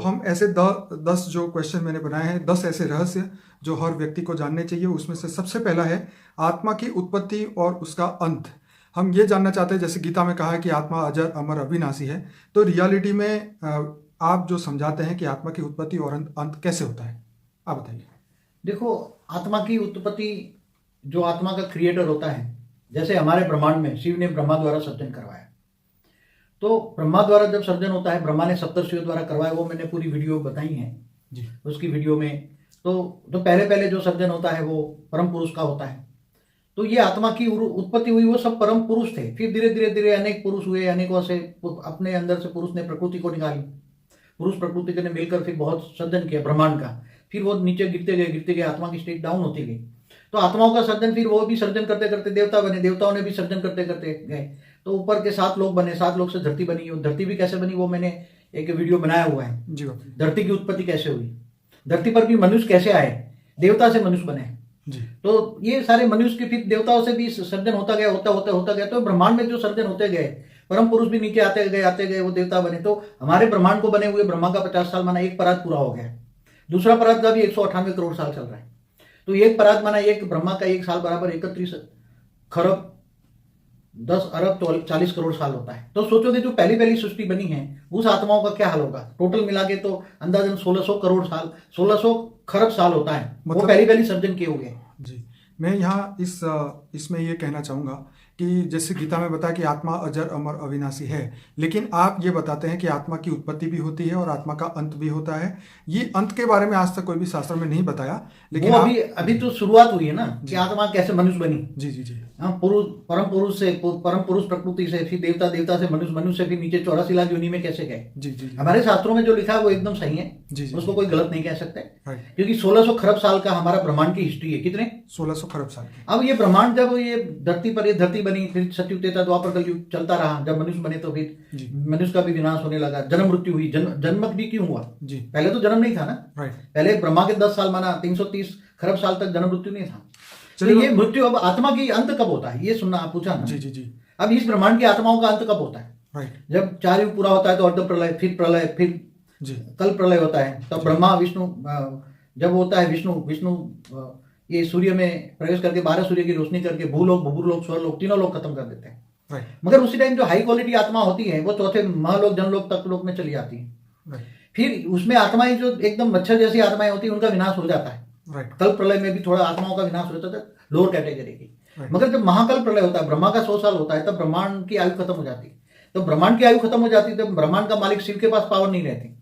हम ऐसे 10 जो क्वेश्चन मैंने बनाए हैं, 10 ऐसे रहस्य जो हर व्यक्ति को जानने चाहिए। उसमें से सबसे पहला है आत्मा की उत्पत्ति और उसका अंत। हम ये जानना चाहते हैं, जैसे गीता में कहा है कि आत्मा अजर अमर अविनाशी है, तो रियलिटी में आप जो समझाते हैं कि आत्मा की उत्पत्ति और अंत कैसे होता है, आप बताइए। देखो, आत्मा की उत्पत्ति, जो आत्मा का क्रिएटर होता है, जैसे हमारे ब्रह्मांड में शिव ने ब्रह्मा द्वारा सर्जन करवाया, तो ब्रह्मा द्वारा जब सर्जन होता है, ब्रह्मा ने सप्तर्षियों द्वारा करवाया, वो मैंने पूरी वीडियो बताई है जी। उसकी वीडियो में तो पहले जो सर्जन होता है वो परम पुरुष का होता है। तो ये आत्मा की उत्पत्ति हुई, वो सब परम पुरुष थे। फिर धीरे धीरे धीरे अनेक पुरुष हुए, अनेकों से अपने अंदर से पुरुष ने प्रकृति को निकाली, पुरुष प्रकृति ने मिलकर फिर बहुत सर्जन किया ब्रह्मांड का। फिर वो नीचे गिरते गए, आत्मा की स्टेट डाउन होती गई। तो आत्माओं का सर्जन, फिर वो भी सर्जन करते करते देवता बने, देवताओं ने भी सर्जन करते करते गए, तो ऊपर के 7 लोग बने, 7 लोग से धरती बनी। धरती भी कैसे बनी वो मैंने एक वीडियो बनाया हुआ है जी। धरती की उत्पत्ति कैसे हुई, धरती पर भी मनुष्य कैसे आए, देवता से मनुष्य बने जी। तो ये सारे मनुष्य के फिर देवताओं से भी सर्जन होता गया, होता गया। तो ब्रह्मांड में जो सर्जन होते गए, परम पुरुष भी नीचे आते गए, वो देवता बने। तो हमारे ब्रह्मांड को बने हुए ब्रह्मा का 50 साल माना एक परात पूरा हो गया, दूसरा परात का भी 198 करोड़ साल चल रहा है। तो एक परात माना एक ब्रह्मा का एक साल बराबर 31 खरब 10 अरब 40 करोड़ साल होता है। तो सोचोगे जो पहली सृष्टि बनी है उस आत्माओं का क्या हाल होगा। टोटल मिला के तो अंदाजन 1600 करोड़ साल, 1600 खरब साल होता है, मतलब वो पहली सर्जन किए हुए। जी, मैं यहाँ इसमें ये कहना चाहूँगा कि जैसे गीता में बताया कि आत्मा अजर अमर अविनाशी है, लेकिन आप ये बताते हैं कि आत्मा की उत्पत्ति भी होती है और आत्मा का अंत भी होता है। ये अंत के बारे में आज तक कोई भी शास्त्र में नहीं बताया, लेकिन वो अभी तो शुरुआत हुई है ना कि आत्मा कैसे मनुष्य बनी। जी जी जी। हाँ, परम पुरुष प्रकृति से, फिर देवता से मनुष्य से, फिर नीचे 84 लाख योनि में कैसे गए। जी जी। हमारे शास्त्रों में जो लिखा है वो एकदम सही है जी, उसको कोई गलत नहीं कह सकते, क्योंकि 1600 खरब साल का हमारा ब्रह्मांड की हिस्ट्री है। कितने? 1600 खरब साल। अब ये ब्रह्मांड जब ये धरती बनी, फिर सतयुग त्रेता द्वापर कलयुग चलता रहा, जब मनुष्य बने तो फिर मनुष्य का भी विनाश होने लगा, जन्म मृत्यु हुई। जन्म भी क्यों हुआ जी? पहले तो जन्म नहीं था ना, पहले ब्रह्मा के 10 साल माना 330 खरब साल तक जन्म मृत्यु नहीं था। तो ये मृत्यु, अब आत्मा की अंत कब होता है ये सुनना, आप पूछा ना। जी जी जी। अब इस ब्रह्मांड की आत्माओं का अंत कब होता है? जब 4 युग पूरा होता है तो अर्ध प्रलय, फिर प्रलय, फिर कल प्रलय होता है। तब ब्रह्मा विष्णु, जब होता है विष्णु ये सूर्य में प्रवेश करके 12 सूर्य की रोशनी करके भूलोक, भूलोक, स्वर्लोक, तीनों लोग खत्म कर देते हैं। मगर उसी टाइम जो हाई क्वालिटी आत्मा होती है वो चौथे महलोक, जनलोक, तत्वलोक में चली जाती है। फिर उसमें आत्माएं जो एकदम मच्छर जैसी आत्माएं होती है उनका विनाश हो जाता है। कल प्रलय में भी थोड़ा आत्माओं का विनाश हो जाता है लोअर कैटेगरी की। मगर जब महाकल प्रलय होता है, ब्रह्मा का 100 साल होता है, तब ब्रह्मांड की आयु खत्म हो जाती है। तो ब्रह्मांड की आयु खत्म हो जाती है, तब ब्रह्मांड का मालिक शिव के पास पावर नहीं रहती।